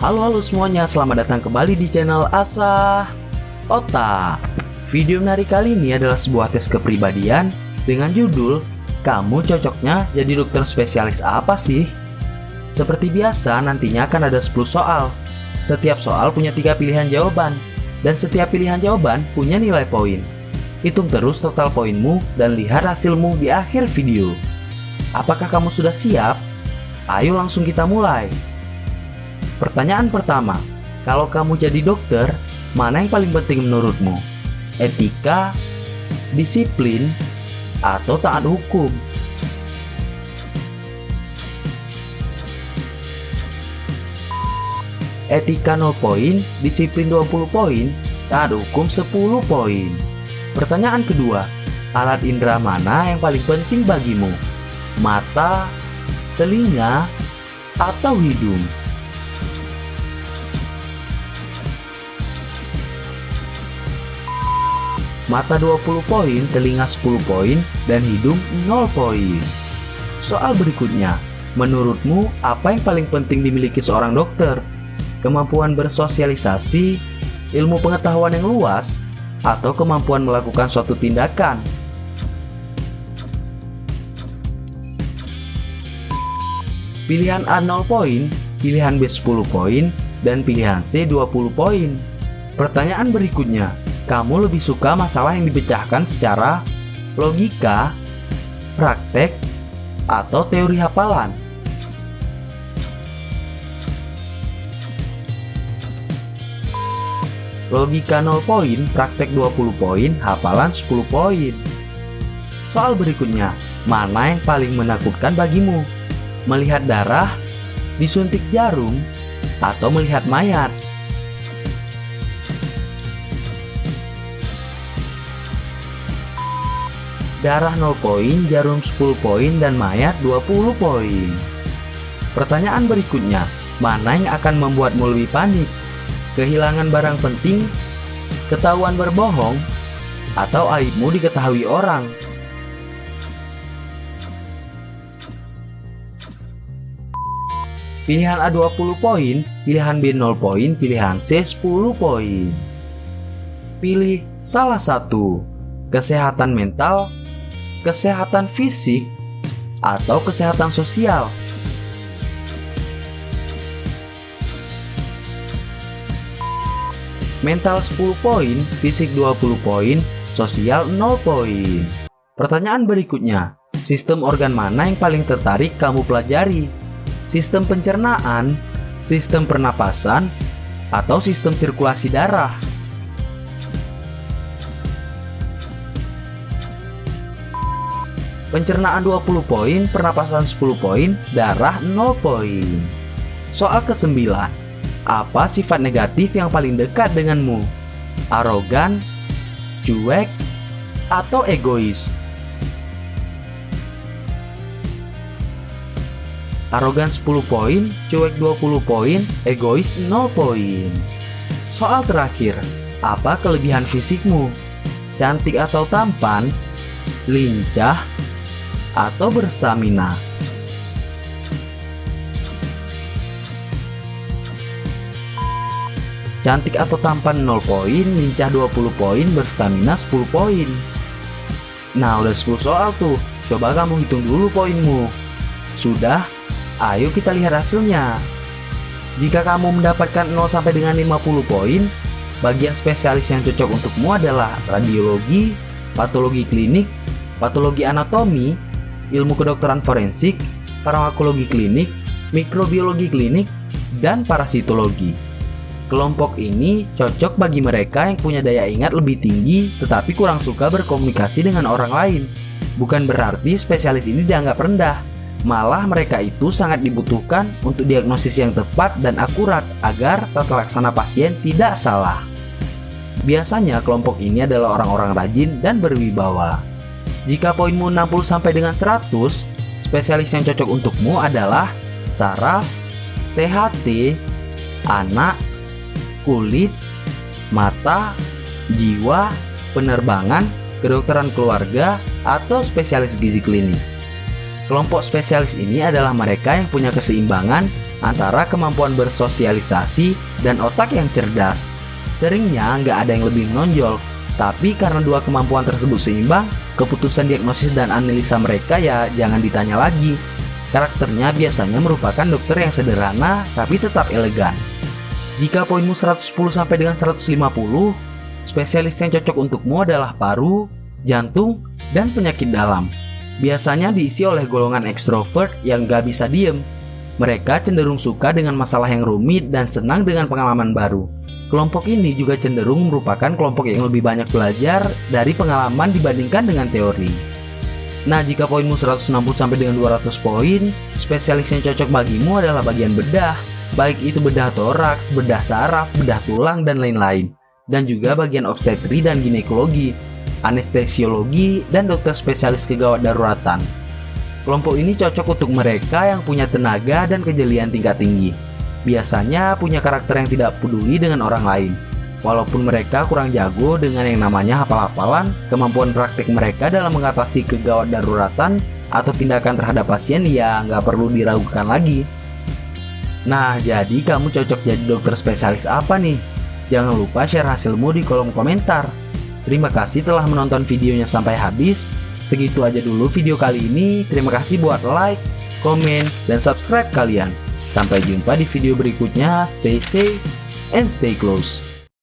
Halo semuanya, selamat datang kembali di channel Asah Otak. Video menarik kali ini adalah sebuah tes kepribadian dengan judul "Kamu cocoknya jadi dokter spesialis apa sih?" Seperti biasa, nantinya akan ada 10 soal. Setiap soal punya 3 pilihan jawaban, dan setiap pilihan jawaban punya nilai poin. Hitung terus total poinmu dan lihat hasilmu di akhir video. Apakah kamu sudah siap? Ayo langsung kita mulai. Pertanyaan pertama, kalau kamu jadi dokter, mana yang paling penting menurutmu? Etika, disiplin, atau taat hukum? Etika 0 poin, disiplin 20 poin, taat hukum 10 poin. Pertanyaan kedua, alat indera mana yang paling penting bagimu? Mata, telinga, atau hidung? Mata 20 poin, telinga 10 poin, dan hidung 0 poin. Soal berikutnya, menurutmu apa yang paling penting dimiliki seorang dokter? Kemampuan bersosialisasi, ilmu pengetahuan yang luas, atau kemampuan melakukan suatu tindakan? Pilihan A 0 poin, pilihan B 10 poin, dan pilihan C 20 poin. Pertanyaan berikutnya, kamu lebih suka masalah yang dipecahkan secara logika, praktek, atau teori hafalan? Logika 0 poin, praktek 20 poin, hafalan 10 poin. Soal berikutnya, mana yang paling menakutkan bagimu? Melihat darah, disuntik jarum, atau melihat mayat? Darah 0 poin, jarum 10 poin, dan mayat 20 poin. Pertanyaan berikutnya, mana yang akan membuatmu lebih panik? Kehilangan barang penting, ketahuan berbohong, atau aibmu diketahui orang? Pilihan A 20 poin, pilihan B 0 poin, pilihan C 10 poin. Pilih salah satu. Kesehatan mental, kesehatan fisik, atau kesehatan sosial? Mental 10 poin, fisik 20 poin, sosial 0 poin. Pertanyaan berikutnya, sistem organ mana yang paling tertarik kamu pelajari? Sistem pencernaan, sistem pernapasan, atau sistem sirkulasi darah? Pencernaan 20 poin, pernapasan 10 poin, darah 0 poin. Soal ke-9, apa sifat negatif yang paling dekat denganmu? Arogan, cuek, atau egois? Arogan 10 poin, cuek 20 poin, egois 0 poin. Soal terakhir, apa kelebihan fisikmu? Cantik atau tampan? Lincah, atau berstamina? Cantik atau tampan 0 poin, lincah 20 poin, berstamina 10 poin. Nah, udah 10 soal tuh. Coba kamu hitung dulu poinmu. Sudah? Ayo kita lihat hasilnya. Jika kamu mendapatkan 0 sampai dengan 50 poin, bagian spesialis yang cocok untukmu adalah radiologi, patologi klinik, patologi anatomi, ilmu kedokteran forensik, farmakologi klinik, mikrobiologi klinik, dan parasitologi. Kelompok ini cocok bagi mereka yang punya daya ingat lebih tinggi tetapi kurang suka berkomunikasi dengan orang lain. Bukan berarti spesialis ini dianggap rendah, malah mereka itu sangat dibutuhkan untuk diagnosis yang tepat dan akurat agar tata laksana pasien tidak salah. Biasanya kelompok ini adalah orang-orang rajin dan berwibawa. Jika poinmu 60 sampai dengan 100, spesialis yang cocok untukmu adalah saraf, THT, anak, kulit, mata, jiwa, penerbangan, kedokteran keluarga, atau spesialis gizi klinik. Kelompok spesialis ini adalah mereka yang punya keseimbangan antara kemampuan bersosialisasi dan otak yang cerdas. Seringnya nggak ada yang lebih menonjol, tapi karena dua kemampuan tersebut seimbang, keputusan diagnosis dan analisa mereka ya jangan ditanya lagi. Karakternya biasanya merupakan dokter yang sederhana tapi tetap elegan. Jika poinmu 110 sampai dengan 150, spesialis yang cocok untukmu adalah paru, jantung, dan penyakit dalam. Biasanya diisi oleh golongan ekstrovert yang gak bisa diem. Mereka cenderung suka dengan masalah yang rumit dan senang dengan pengalaman baru. Kelompok ini juga cenderung merupakan kelompok yang lebih banyak belajar dari pengalaman dibandingkan dengan teori. Nah, jika poinmu 160 sampai dengan 200 poin, spesialis yang cocok bagimu adalah bagian bedah, baik itu bedah toraks, bedah saraf, bedah tulang, dan lain-lain. Dan juga bagian obstetri dan ginekologi, anestesiologi, dan dokter spesialis kegawat daruratan. Kelompok ini cocok untuk mereka yang punya tenaga dan kejelian tingkat tinggi. Biasanya punya karakter yang tidak peduli dengan orang lain. Walaupun mereka kurang jago dengan yang namanya hafal-hafalan, kemampuan praktik mereka dalam mengatasi kegawat daruratan atau tindakan terhadap pasien ya nggak perlu diragukan lagi. Nah, jadi kamu cocok jadi dokter spesialis apa nih? Jangan lupa share hasilmu di kolom komentar. Terima kasih telah menonton videonya sampai habis. Segitu aja dulu video kali ini. Terima kasih buat like, komen, dan subscribe kalian. Sampai jumpa di video berikutnya. Stay safe and stay close.